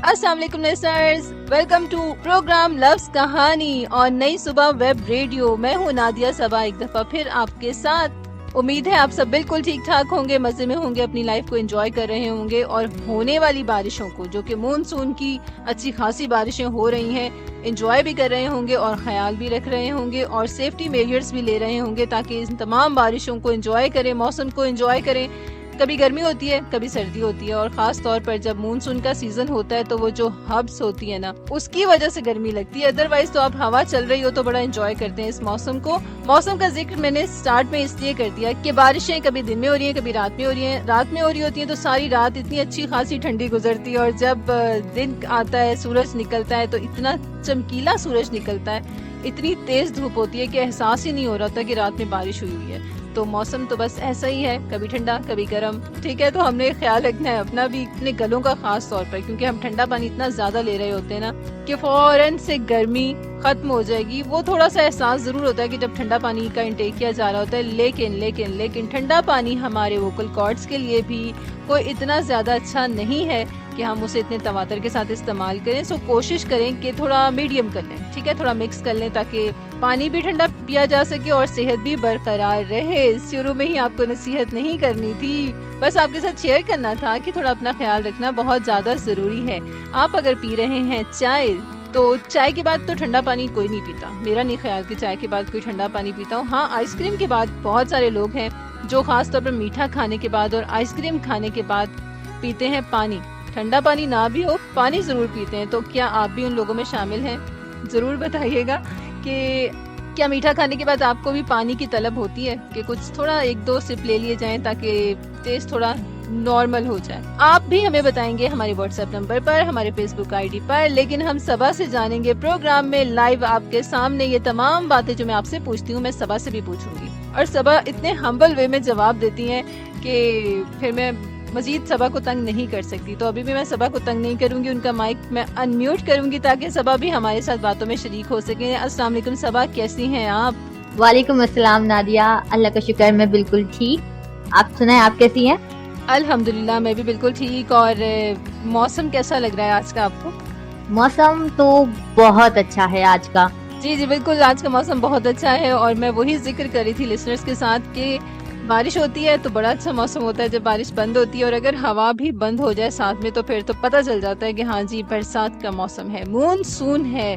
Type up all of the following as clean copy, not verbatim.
अस्सलाम वालेकुम listeners, welcome to program love's कहानी और नई सुबह वेब रेडियो। मैं हूँ नादिया सबा, एक दफा फिर आपके साथ। उम्मीद है आप सब बिल्कुल ठीक ठाक होंगे, मजे में होंगे, अपनी लाइफ को एंजॉय कर रहे होंगे और होने वाली बारिशों को, जो कि मॉनसून की अच्छी खासी बारिशें हो रही हैं, एंजॉय भी कर रहे होंगे और ख्याल भी रख रहे होंगे और सेफ्टी मेजर्स भी ले रहे होंगे ताकि इन तमाम बारिशों को एंजॉय करें, मौसम को एंजॉय करें। कभी गर्मी होती है, कभी सर्दी होती है और खास तौर पर जब मानसून का सीजन होता है तो वो जो हब्स होती है ना, उसकी वजह से गर्मी लगती है। अदरवाइज तो आप हवा चल रही हो तो बड़ा एंजॉय करते हैं इस मौसम को। मौसम का जिक्र मैंने स्टार्ट में इसलिए कर दिया कि बारिशें कभी दिन में हो रही है, कभी रात में हो रही है। रात में हो रही होती है तो सारी रात इतनी अच्छी खासी ठंडी गुजरती है और जब दिन आता है, सूरज निकलता है तो इतना चमकीला सूरज निकलता है, इतनी तेज धूप होती है कि एहसास ही नहीं हो रहा था कि रात में बारिश हुई हुई है। तो मौसम तो बस ऐसा ही है, कभी ठंडा कभी गर्म। ठीक है, तो हमने ख्याल रखना है अपना भी, अपने गलों का खास तौर पर, क्योंकि हम ठंडा पानी इतना ज्यादा ले रहे होते हैं ना कि फौरन से गर्मी खत्म हो जाएगी। वो थोड़ा सा एहसास जरूर होता है कि जब ठंडा पानी का इंटेक किया जा रहा होता है, लेकिन ठंडा पानी हमारे वोकल कॉर्ड्स के लिए भी कोई इतना ज्यादा अच्छा नहीं है कि हम उसे इतने तवातर के साथ इस्तेमाल करें। सो कोशिश करें कि थोड़ा मीडियम कर लें, ठीक है, थोड़ा मिक्स कर लें ताकि पानी भी ठंडा पिया जा सके और सेहत भी बरकरार रहे। शुरू में ही आपको नसीहत नहीं करनी थी, बस आपके साथ शेयर करना था कि थोड़ा अपना ख्याल रखना बहुत ज्यादा जरूरी है। आप अगर पी रहे हैं चाय, तो चाय के बाद तो ठंडा पानी कोई नहीं पीता। मेरा नहीं ख्याल कि चाय के बाद कोई ठंडा पानी पीता हूँ। हाँ, आइसक्रीम के बाद बहुत सारे लोग हैं जो खास तौर पर मीठा खाने के बाद और आइसक्रीम खाने के बाद पीते हैं पानी। ठंडा पानी ना भी हो, पानी जरूर पीते हैं। तो क्या आप भी उन लोगों में शामिल हैं? जरूर बताइएगा कि क्या मीठा खाने के बाद आपको भी पानी की तलब होती है कि कुछ थोड़ा एक दो सिप ले लिए जाएं ताकि टेस्ट थोड़ा नॉर्मल हो जाए। आप भी हमें बताएंगे हमारे व्हाट्सएप नंबर पर, हमारे फेसबुक आईडी पर। लेकिन हम सबा से जानेंगे प्रोग्राम में लाइव आपके सामने ये तमाम बातें जो मैं आपसे पूछती हूँ, मैं सबा से भी पूछूंगी और सबा इतने हम्बल वे में जवाब देती हैं कि फिर मैं मजीद सबा को तंग नहीं कर सकती। तो अभी भी मैं सबा को तंग नहीं करूंगी, उनका माइक मैं अनम्यूट करूंगी ताकि सबा भी हमारे साथ बातों में शरीक हो सके। अस्सलाम वालेकुम सबा, कैसी हैं आप? वालेकुम अस्सलाम नादिया, अल्लाह का शुक्र मैं बिल्कुल ठीक। आप सुनाएं, आप कैसी हैं? अल्हम्दुलिल्लाह मैं भी बिल्कुल ठीक। और मौसम कैसा लग रहा है आज का आपको? मौसम तो बहुत अच्छा है आज का। जी जी बिल्कुल, आज का मौसम बहुत अच्छा है और मैं वही जिक्र कर रही थी लिसनर्स के साथ कि बारिश होती है तो बड़ा अच्छा मौसम होता है। जब बारिश बंद होती है और अगर हवा भी बंद हो जाए साथ में, तो फिर तो पता चल जाता है कि हाँ जी, बरसात का मौसम है, मानसून है।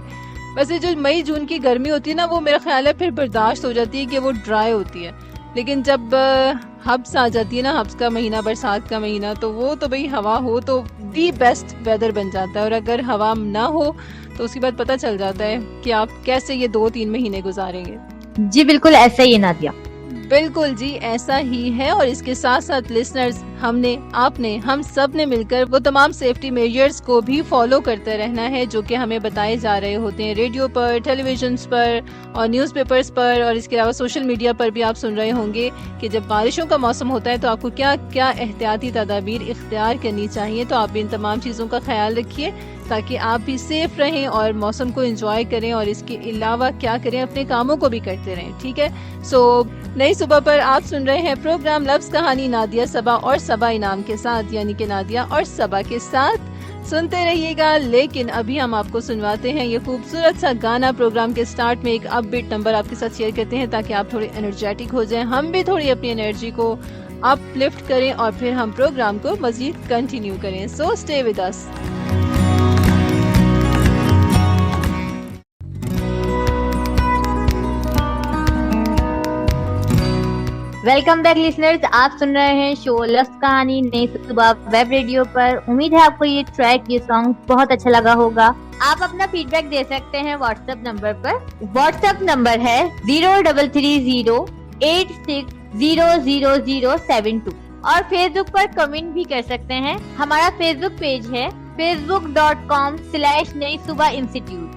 वैसे जो मई जून की गर्मी होती है ना, वो मेरा ख्याल है फिर बर्दाश्त हो जाती है कि वो ड्राई होती है। लेकिन जब हब्स आ जाती है ना, हब्स का महीना, बरसात का महीना, तो वो तो भाई हवा हो तो दी बेस्ट वेदर बन जाता है। और अगर हवा ना हो तो उसके बाद पता चल जाता है कि आप कैसे ये 2-3 महीने गुजारेंगे। जी बिल्कुल ऐसा ही है नादिया। बिल्कुल जी, ऐसा ही है। और इसके साथ साथ लिसनर्स, हमने, आपने, हम सब ने मिलकर वो तमाम सेफ्टी मेजर्स को भी फॉलो करते रहना है जो कि हमें बताए जा रहे होते हैं रेडियो पर, टेलीविजन पर और न्यूज़पेपर्स पर। और इसके अलावा सोशल मीडिया पर भी आप सुन रहे होंगे कि जब बारिशों का मौसम होता है तो आपको क्या क्या एहतियाती तदाबीर इख्तियार करनी चाहिए। तो आप भी इन तमाम चीज़ों का ख्याल रखिए ताकि आप भी सेफ रहें और मौसम को एंजॉय करें। और इसके अलावा क्या करें, अपने कामों को भी करते रहें, ठीक है। सो नई सुबह पर आप सुन रहे हैं प्रोग्राम लफ्ज़ कहानी नादिया सबा और सबा इनाम के साथ, यानी कि नादिया और सबा के साथ। सुनते रहिएगा। लेकिन अभी हम आपको सुनवाते हैं ये खूबसूरत सा गाना। प्रोग्राम के स्टार्ट में एक अपबीट नंबर आपके साथ शेयर करते हैं ताकि आप थोड़े एनर्जेटिक हो जाएं, हम भी थोड़ी अपनी एनर्जी को अपलिफ्ट करें और फिर हम प्रोग्राम को मजीद कंटिन्यू करें। सो stay with us. Welcome back listeners, आप सुन रहे हैं शो लफ्ज़ कहानी नई सुबह वेब रेडियो पर। उम्मीद है आपको ये ट्रैक, ये सॉन्ग बहुत अच्छा लगा होगा। आप अपना फीडबैक दे सकते हैं व्हाट्सएप नंबर पर। व्हाट्सएप नंबर है 033086000072 और फेसबुक पर कमेंट भी कर सकते हैं। हमारा फेसबुक पेज है facebook.com/नई सुबह इंस्टीट्यूट।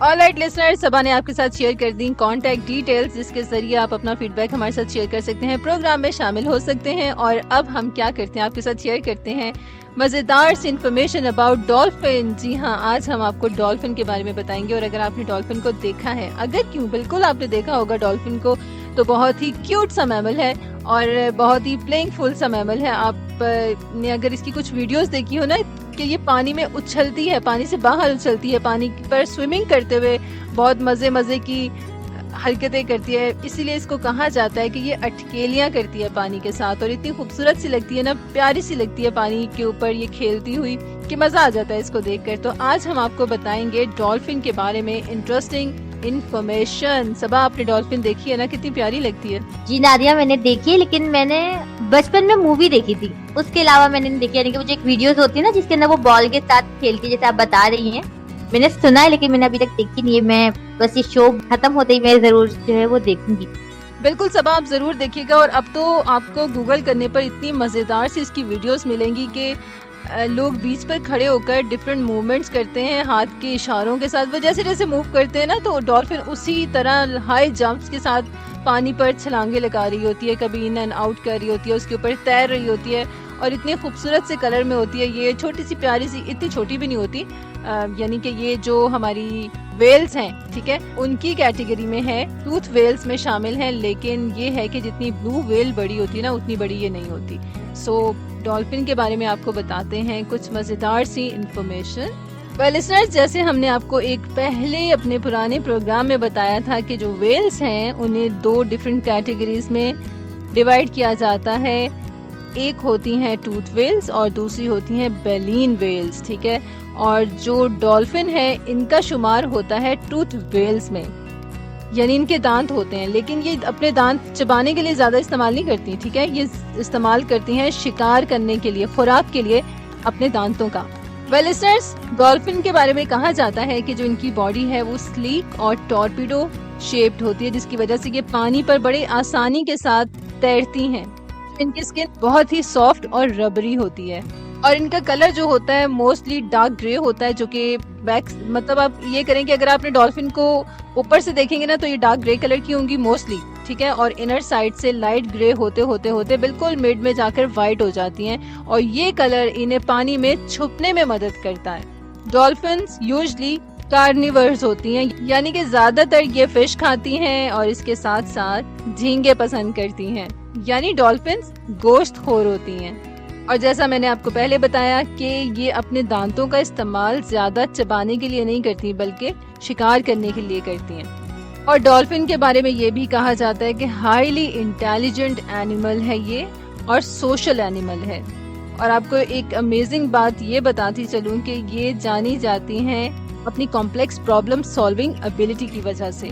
ऑलराइट लिसनर्स, सबा ने आपके साथ शेयर कर दी कॉन्टैक्ट डिटेल्स जिसके जरिए आप अपना फीडबैक हमारे साथ शेयर कर सकते हैं, प्रोग्राम में शामिल हो सकते हैं। और अब हम क्या करते हैं, आपके साथ शेयर करते हैं मजेदार सी इन्फॉर्मेशन अबाउट डॉल्फिन। जी हाँ, आज हम आपको डॉल्फिन के बारे में बताएंगे। और अगर आपने डॉल्फिन को देखा है, अगर क्यों, बिल्कुल आपने देखा होगा डॉल्फिन को, तो बहुत ही क्यूट सा मैमल है और बहुत ही प्लेइंगफुल सा मैमल है। आप ने अगर इसकी कुछ वीडियोस देखी हो ना, कि ये पानी में उछलती है, पानी से बाहर उछलती है, पानी पर स्विमिंग करते हुए बहुत मजे की हरकतें करती है। इसीलिए इसको कहा जाता है कि ये अटकेलियां करती है पानी के साथ, और इतनी खूबसूरत सी लगती है ना, प्यारी सी लगती है पानी के ऊपर ये खेलती हुई, कि मजा आ जाता है इसको देखकर। तो आज हम आपको बताएंगे डॉल्फिन के बारे में इंटरेस्टिंग इन्फॉर्मेशन। सबा, आपने डॉल्फिन देखी है ना, कितनी प्यारी लगती है। जी नादिया, मैंने देखी है, लेकिन मैंने बचपन में मूवी देखी थी, उसके अलावा मैंने नहीं देखी। यानी कि वो जो एक वीडियोस होती है ना जिसके अंदर वो बॉल के साथ खेलती है, जैसे आप बता रही हैं, मैंने सुना है लेकिन मैंने अभी तक देखी नहीं है। मैं बस ये शो खत्म होते ही मैं जरूर जो है वो देखूंगी। बिल्कुल सबा, आप जरूर देखिएगा। और अब तो आपको गूगल करने पर इतनी मजेदार सी इसकी वीडियोस मिलेंगी कि लोग बीच पर खड़े होकर डिफरेंट मूवमेंट्स करते हैं हाथ के इशारों के साथ। वो जैसे जैसे मूव करते हैं ना, तो डॉल्फिन उसी तरह हाई जंप्स के साथ पानी पर छलांगे लगा रही होती है, कभी इन एंड आउट कर रही होती है, उसके ऊपर तैर रही होती है, और इतने खूबसूरत से कलर में होती है। ये छोटी सी प्यारी सी, इतनी छोटी भी नहीं होती, यानी कि ये जो हमारी वेल्स हैं, ठीक है, उनकी कैटेगरी में है, टूथ वेल्स में शामिल है। लेकिन ये है कि जितनी ब्लू वेल बड़ी होती है ना, उतनी बड़ी ये नहीं होती। सो डॉल्फिन के बारे में आपको बताते हैं कुछ मजेदार सी इंफॉर्मेशन। वेल लिसनर्स, जैसे हमने आपको एक पहले अपने पुराने प्रोग्राम में बताया था कि जो वेल्स हैं उन्हें दो डिफरेंट कैटेगरीज में डिवाइड किया जाता है। एक होती हैं टूथ वेल्स और दूसरी होती हैं बेलीन वेल्स, ठीक है। और जो डॉल्फिन है इनका शुमार होता है टूथ वेल्स में, यानी इनके दांत होते हैं, लेकिन ये अपने दांत चबाने के लिए ज्यादा इस्तेमाल नहीं करती, ठीक है। ये इस्तेमाल करती हैं शिकार करने के लिए, खुराक के लिए अपने दांतों का। वेल लिसनर्स, डॉल्फिन के बारे में कहा जाता है कि जो इनकी बॉडी है वो स्लीक और टॉर्पिडो शेप्ड होती है, जिसकी वजह से ये पानी पर बड़े आसानी के साथ तैरती हैं। इनकी स्किन बहुत ही सॉफ्ट और रबरी होती है, और इनका कलर जो होता है मोस्टली डार्क ग्रे होता है, जो कि बैक, मतलब आप ये करें कि अगर आपने डॉल्फिन को ऊपर से देखेंगे ना, तो ये डार्क ग्रे कलर की होंगी मोस्टली, ठीक है। और इनर साइड से लाइट ग्रे होते होते होते बिल्कुल मिड में जाकर व्हाइट हो जाती हैं, और ये कलर इन्हें पानी में छुपने में मदद करता है। डॉल्फिन्स यूजुअली कार्निवर्स होती हैं, यानी कि ज्यादातर ये फिश खाती हैं, और इसके साथ साथ झींगे पसंद करती हैं, यानी डॉल्फिन्स गोश्तखोर होती हैं। और जैसा मैंने आपको पहले बताया कि ये अपने दांतों का इस्तेमाल ज्यादा चबाने के लिए नहीं करती, बल्कि शिकार करने के लिए करती हैं। और डॉल्फिन के बारे में ये भी कहा जाता है कि हाईली इंटेलिजेंट एनिमल है ये, और सोशल एनिमल है। और आपको एक अमेजिंग बात ये बताती चलूं कि ये जानी जाती हैं अपनी कॉम्प्लेक्स प्रॉब्लम सॉल्विंग एबिलिटी की वजह से।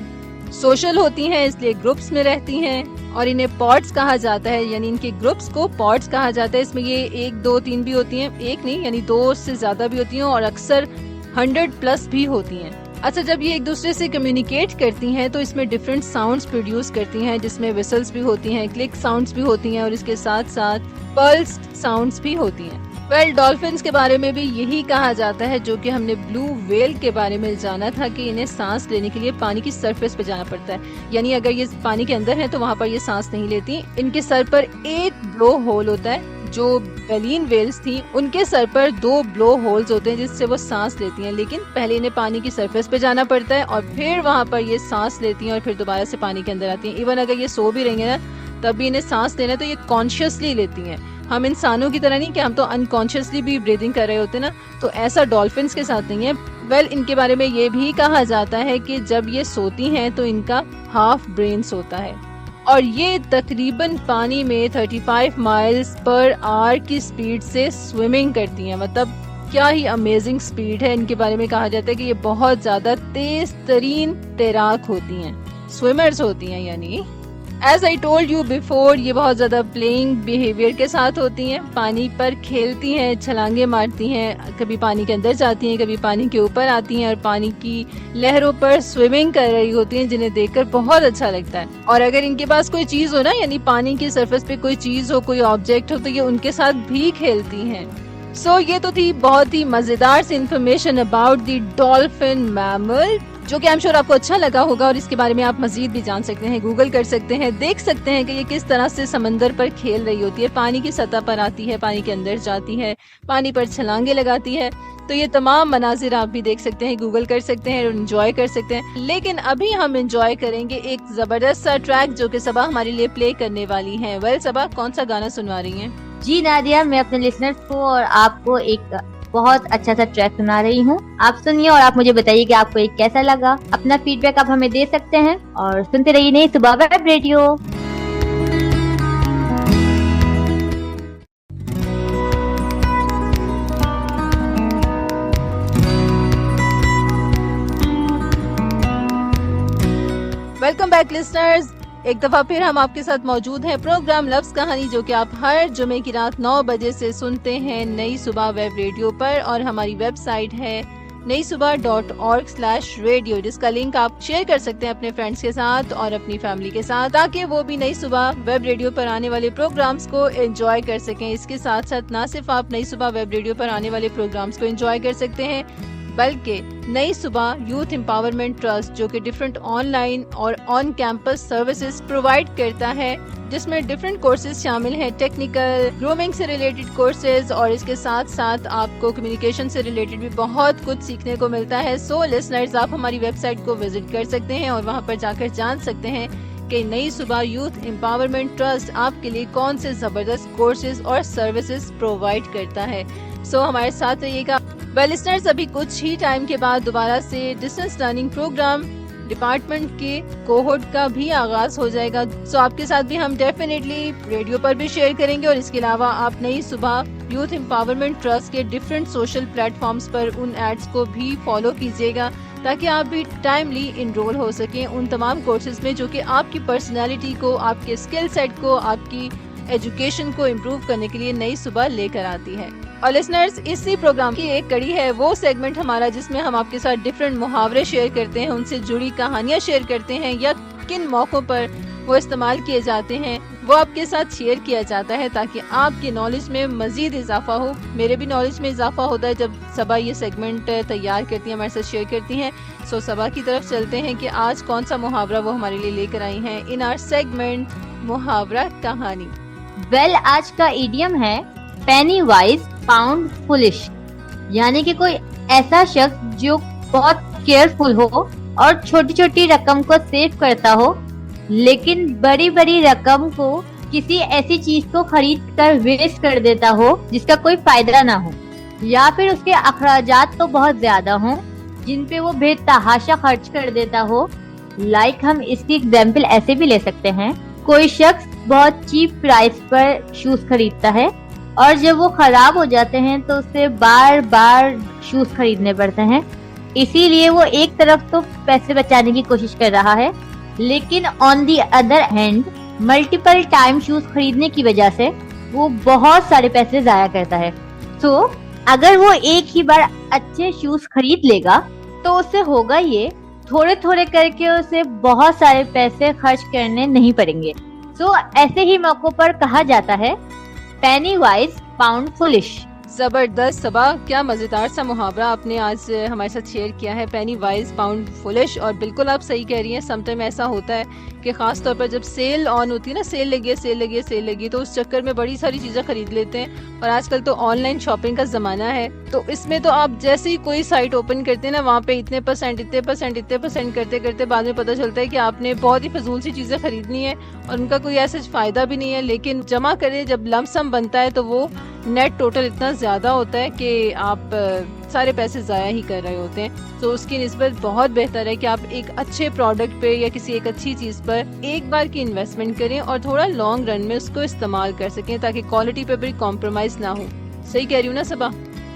सोशल होती हैं, इसलिए ग्रुप्स में रहती हैं, और इन्हें पॉड्स कहा जाता है, यानी इनके ग्रुप्स को पॉड्स कहा जाता है। इसमें ये 1, 2, 3 भी होती हैं, एक नहीं यानी 2 से ज्यादा भी होती हैं, और अक्सर 100+ भी होती हैं। अच्छा, जब ये एक दूसरे से कम्युनिकेट करती हैं तो इसमें डिफरेंट साउंड्स प्रोड्यूस करती हैं, जिसमें विसल्स भी होती हैं, क्लिक साउंड्स भी होती हैं, और इसके साथ साथ पल्स साउंड्स भी होती हैं। वेल डॉल्फिन्स के बारे में भी यही कहा जाता है, जो कि हमने ब्लू वेल के बारे में जाना था, कि इन्हें सांस लेने के लिए पानी की सरफेस पे जाना पड़ता है। यानी अगर ये पानी के अंदर है तो वहाँ पर ये सांस नहीं लेती। इनके सर पर एक ब्लो होल होता है। जो बेलीन वेल्स थी उनके सर पर 2 ब्लो होल्स होते हैं, जिससे वो सांस लेती हैं, लेकिन पहले इन्हें पानी की सरफेस पे जाना पड़ता है, और फिर वहाँ पर ये सांस लेती हैं, और फिर दोबारा से पानी के अंदर आती हैं। इवन अगर ये सो भी रहेंगे ना, तब भी इन्हें सांस लेना तो ये कॉन्शियसली लेती हैं। हम इंसानों की तरह नहीं कि हम तो अनकॉन्शियसली भी ब्रीदिंग कर रहे होते ना, तो ऐसा डॉल्फिन्स के साथ नहीं है। वेल इनके बारे में ये भी कहा जाता है कि जब ये सोती हैं तो इनका हाफ ब्रेन सोता है, और ये तकरीबन पानी में 35 माइल्स पर आवर की स्पीड से स्विमिंग करती हैं। मतलब क्या ही अमेजिंग स्पीड है। इनके बारे में कहा जाता है कि ये बहुत ज्यादा तेज तरीन तैराक होती हैं, स्विमर्स होती हैं। यानी as I told you before, ये बहुत ज्यादा प्लेइंग बिहेवियर के साथ होती हैं, पानी पर खेलती हैं, छलांगे मारती हैं, कभी पानी के अंदर जाती हैं, कभी पानी के ऊपर आती हैं, और पानी की लहरों पर स्विमिंग कर रही होती हैं, जिन्हें देखकर बहुत अच्छा लगता है। और अगर इनके पास कोई चीज हो ना, यानी पानी की सरफेस पे कोई चीज हो, कोई ऑब्जेक्ट हो, तो ये उनके साथ भी खेलती हैं। सो ये तो थी बहुत ही मजेदार सी information about the dolphin mammal, जो कि आई एम श्योर आपको अच्छा लगा होगा। और इसके बारे में आप मजीद भी जान सकते हैं, गूगल कर सकते हैं, देख सकते हैं कि ये किस तरह से समंदर पर खेल रही होती है, पानी की सतह पर आती है, पानी के अंदर जाती है, पानी पर छलांगे लगाती है। तो ये तमाम मनाजिर आप भी देख सकते हैं, गूगल कर सकते हैं और एंजॉय कर सकते हैं। लेकिन अभी हम एंजॉय करेंगे एक जबरदस्त सा ट्रैक जो कि सबा हमारे लिए प्ले करने वाली है। वेल सबा, कौन सा गाना सुनवा रही हैं? जी नादिया, मैं अपने लिसनर्स को और आपको एक बहुत अच्छा सा ट्रैक सुना रही हूँ, आप सुनिए और आप मुझे बताइए कि आपको ये कैसा लगा। अपना फीडबैक आप हमें दे सकते हैं और सुनते रहिए नई सुबह web radio. Welcome back listeners, एक दफा फिर हम आपके साथ मौजूद हैं प्रोग्राम लव्स कहानी, जो कि आप हर जुमे की रात 9 बजे से सुनते हैं नई सुबह वेब रेडियो पर। और हमारी वेबसाइट है naisubah.org/radio, जिसका लिंक आप शेयर कर सकते हैं अपने फ्रेंड्स के साथ और अपनी फैमिली के साथ, ताकि वो भी नई सुबह वेब रेडियो पर आने वाले प्रोग्राम्स को एंजॉय कर सकें। इसके साथ साथ ना सिर्फ आप नई सुबह वेब रेडियो पर आने वाले प्रोग्राम्स को एंजॉय कर सकते हैं, बल्कि नई सुबह यूथ एम्पावरमेंट ट्रस्ट, जो कि डिफरेंट ऑनलाइन और ऑन कैंपस सर्विसेज प्रोवाइड करता है, जिसमें डिफरेंट कोर्सेज शामिल हैं, टेक्निकल, ग्रूमिंग से रिलेटेड कोर्सेज, और इसके साथ साथ आपको कम्युनिकेशन से रिलेटेड भी बहुत कुछ सीखने को मिलता है। सो लिसनर्स, आप हमारी वेबसाइट को विजिट कर सकते हैं और वहां पर जाकर जान सकते हैं कि नई सुबह यूथ एम्पावरमेंट ट्रस्ट आपके लिए कौन से जबरदस्त कोर्सेज और सर्विसेज प्रोवाइड करता है। सो हमारे साथ रहिएगा। वेल लिसनर्स, अभी कुछ ही टाइम के बाद दोबारा से डिस्टेंस लर्निंग प्रोग्राम डिपार्टमेंट के कोहोर्ट का भी आगाज हो जाएगा। सो आपके साथ भी हम डेफिनेटली रेडियो पर भी शेयर करेंगे, और इसके अलावा आप नई सुबह यूथ एम्पावरमेंट ट्रस्ट के डिफरेंट सोशल प्लेटफॉर्म्स पर उन एड्स को भी फॉलो कीजिएगा, ताकि आप भी टाइमली इनरोल हो सकें उन तमाम कोर्सेज में जो कि आपकी पर्सनालिटी को, आपके स्किल सेट को, आपकी एजुकेशन को इम्प्रूव करने के लिए नई सुबह लेकर आती है। और लिसनर्स, इसी प्रोग्राम की एक कड़ी है वो सेगमेंट हमारा जिसमें हम आपके साथ डिफरेंट मुहावरे शेयर करते हैं, उनसे जुड़ी कहानियां शेयर करते हैं, या किन मौकों पर वो इस्तेमाल किए जाते हैं वो आपके साथ शेयर किया जाता है, ताकि आपकी नॉलेज में मजीद इजाफा हो। मेरे भी नॉलेज में इजाफा होता है जब सबा ये सेगमेंट तैयार करती हैं, हमारे साथ शेयर करती हैं। सो सबा की तरफ चलते हैं कि आज कौन सा मुहावरा वो हमारे लिए लेकर आई हैं इन आवर सेगमेंट मुहावरा कहानी। वेल, आज का इडियम है पेनी वाइज पाउंड फुलिश, यानी कि कोई ऐसा शख्स जो बहुत केयरफुल हो और छोटी छोटी रकम को सेव करता हो, लेकिन बड़ी बड़ी रकम को किसी ऐसी चीज को खरीद कर वेस्ट कर देता हो जिसका कोई फायदा ना हो, या फिर उसके अखराजात तो बहुत ज्यादा हों जिन पे वो बेतहाशा खर्च कर देता हो। लाइक हम इसकी एग्जाम्पल ऐसे भी ले सकते हैं, कोई शख्स बहुत चीप प्राइस पर शूज खरीदता है और जब वो खराब हो जाते हैं तो उसे बार बार शूज खरीदने पड़ते हैं। इसीलिए वो एक तरफ तो पैसे बचाने की कोशिश कर रहा है, लेकिन on the other hand multiple time shoes खरीदने की वजह से वो बहुत सारे पैसे जाया करता है। तो अगर वो एक ही बार अच्छे शूज खरीद लेगा तो उससे होगा ये, थोड़े थोड़े करके उसे बहुत सारे पैसे खर्च करने नहीं पड़ेंगे। तो ऐसे ही मौकों पर कहा जाता है पेनी वाइज पाउंड फुलिश। जबरदस्त सबा, क्या मजेदार सा मुहावरा आपने आज हमारे साथ शेयर किया है, पेनी वाइज पाउंड फुलिश। और बिल्कुल आप सही कह रही हैं, समटाइम ऐसा होता है कि खास तौर पर जब सेल ऑन होती है ना, सेल लगी है, सेल लगी है, सेल लगी, तो उस चक्कर में बड़ी सारी चीजें खरीद लेते हैं। और आजकल तो ऑनलाइन शॉपिंग का जमाना है, तो इसमें तो आप जैसे ही कोई साइट ओपन करते हैं ना, वहाँ पे इतने परसेंट इतने परसेंट इतने परसेंट करते करते बाद में पता चलता है कि आपने बहुत ही फजूल सी चीजें खरीदनी है और उनका कोई ऐसा फायदा भी नहीं है। लेकिन जमा करें जब लमसम बनता है तो वो नेट टोटल इतना ज्यादा होता है कि आप सारे पैसे जाया ही कर रहे होते हैं। तो उसकी निस्बत बहुत बेहतर है कि आप एक अच्छे प्रोडक्ट पे या किसी एक अच्छी चीज पर एक बार की इन्वेस्टमेंट करें और थोड़ा लॉन्ग रन में उसको इस्तेमाल कर सकें, ताकि क्वालिटी पे भी कॉम्प्रोमाइज ना हो। सही कह रही हूँ ना सबा?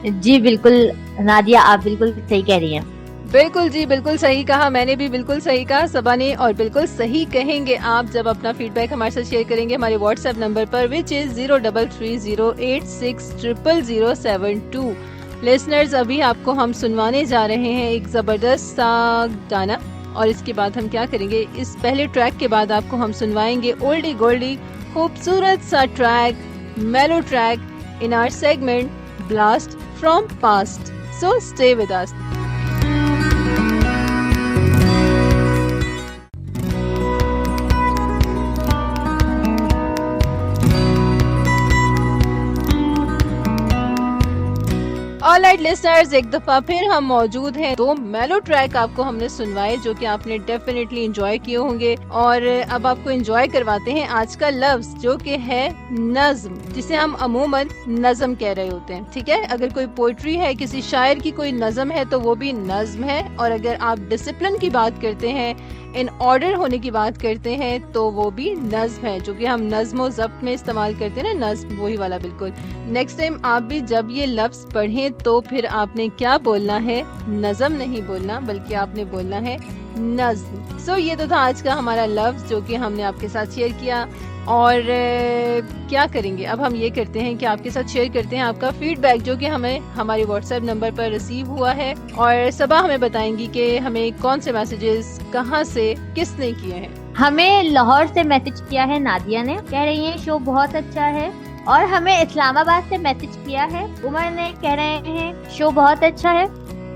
जी बिल्कुल नादिया, आप बिल्कुल सही कह रही हैं। बिल्कुल जी, बिल्कुल सही कहा, मैंने भी बिल्कुल सही कहा सबा ने, और बिल्कुल सही कहेंगे आप जब अपना फीडबैक हमारे साथ शेयर करेंगे हमारे व्हाट्सएप नंबर पर, विच इज 0330860072। लिसनर्स, अभी आपको हम सुनवाने जा रहे हैं एक जबरदस्त सा गाना, और इसके बाद हम क्या करेंगे, इस पहले ट्रैक के बाद आपको हम सुनवाएंगे ओल्डी गोल्डी खूबसूरत सा track, mellow track in our segment blast from past. So stay with us. Alright listeners, एक दफा फिर हम मौजूद हैं। 2 मेलो ट्रैक आपको हमने सुनवाए जो कि आपने डेफिनेटली एंजॉय किए होंगे, और अब आपको एंजॉय करवाते हैं आज का लफ्ज जो कि है नज्म, जिसे हम अमूमन नज्म कह रहे होते हैं। ठीक है, अगर कोई पोइट्री है, किसी शायर की कोई नज्म है तो वो भी नज्म है, और अगर आप डिसिप्लिन की बात करते हैं, इन ऑर्डर होने की बात करते हैं, तो वो भी नज्म है, जो कि हम नज्म ज़ब्त में इस्तेमाल करते हैं ना, नज्म वही वाला बिल्कुल। नेक्स्ट टाइम आप भी जब ये लफ्ज पढ़ें तो फिर आपने क्या बोलना है, नज्म नहीं बोलना बल्कि आपने बोलना है नज्म। सो ये तो था आज का हमारा लफ्ज जो कि हमने आपके साथ शेयर किया। और क्या करेंगे अब, हम ये करते हैं कि आपके साथ शेयर करते हैं आपका फीडबैक जो कि हमें हमारे व्हाट्सएप नंबर पर रिसीव हुआ है, और सबा हमें बताएंगी कि हमें कौन से मैसेजेस कहां से किसने किए हैं। हमें लाहौर से मैसेज किया है नादिया ने, कह रही है शो बहुत अच्छा है। और हमें इस्लामाबाद से मैसेज किया है उमर ने, कह रहे हैं शो बहुत अच्छा है।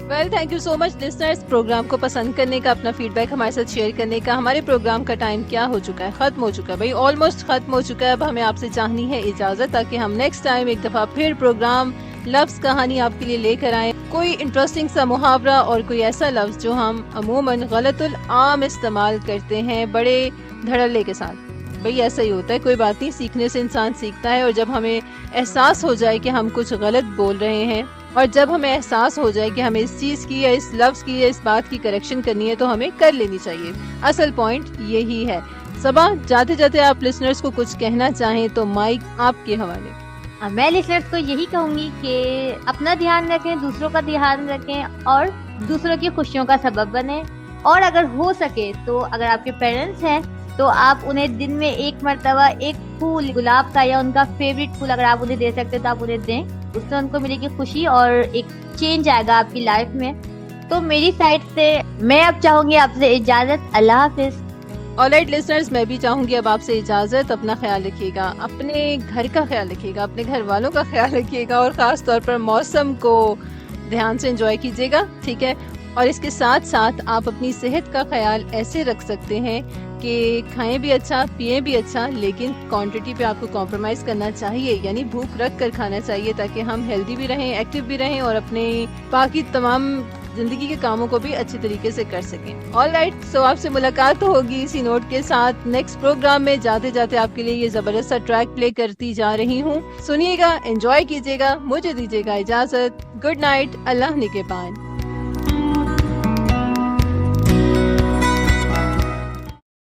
Well, thank you so much listeners, program को पसंद करने का, अपना फीडबैक हमारे साथ शेयर करने का। हमारे प्रोग्राम का टाइम क्या हो चुका है, खत्म हो चुका है भाई, ऑलमोस्ट खत्म हो चुका है। अब हमें आपसे चाहनी है इजाजत, ताकि हम नेक्स्ट टाइम एक दफा फिर प्रोग्राम लफ्ज कहानी आपके लिए लेकर आए, कोई इंटरेस्टिंग सा मुहावरा और कोई ऐसा लफ्ज जो हम अमूमन गलतुल आम इस्तेमाल करते हैं बड़े धड़ल्ले के साथ। भाई ऐसा ही होता है, कोई बात नहीं, सीखने से इंसान सीखता है। और जब हमें एहसास हो जाए कि हम कुछ गलत बोल रहे हैं, और जब हमें एहसास हो जाए कि हमें इस चीज की या इस लफ्ज की या इस बात की करेक्शन करनी है, तो हमें कर लेनी चाहिए। असल पॉइंट यही है। सबा, जाते जाते आप लिसनर्स को कुछ कहना चाहें तो माइक आपके हवाले। मैं लिसनर्स को यही कहूंगी कि अपना ध्यान रखें, दूसरों का ध्यान रखें, और दूसरों की खुशियों का सबब बने। और अगर हो सके तो अगर आपके पेरेंट्स हैं तो आप उन्हें दिन में एक मर्तबा एक फूल, गुलाब का या उनका फेवरेट फूल अगर आप उन्हें दे सकते तो आप उन्हें दें, उससे उनको मिलेगी खुशी और एक चेंज आएगा आपकी लाइफ में। तो मेरी साइड से मैं अब चाहूंगी आपसे इजाजत, अल्लाह हाफिज। ऑलराइट लिसनर्स, मैं भी चाहूंगी अब आपसे इजाजत। अपना ख्याल रखिएगा, अपने घर का ख्याल रखिएगा, अपने घर वालों का ख्याल रखिएगा, और खास तौर पर मौसम को ध्यान से एंजॉय कीजिएगा। ठीक है, और इसके साथ साथ आप अपनी सेहत का ख्याल ऐसे रख सकते हैं कि खाएं भी अच्छा, पिए भी अच्छा, लेकिन क्वांटिटी पे आपको कॉम्प्रोमाइज करना चाहिए, यानी भूख रख कर खाना चाहिए, ताकि हम हेल्दी भी रहें, एक्टिव भी रहें, और अपने बाकी तमाम जिंदगी के कामों को भी अच्छी तरीके से कर सकें। ऑलराइट, सो आपसे मुलाकात तो होगी इसी नोट के साथ नेक्स्ट प्रोग्राम में। जाते जाते आपके लिए ये जबरदस्त सा ट्रैक प्ले करती जा रही हूँ, सुनिएगा, एंजॉय कीजिएगा, मुझे दीजिएगा इजाजत। गुड नाइट, अल्लाह निगहबान।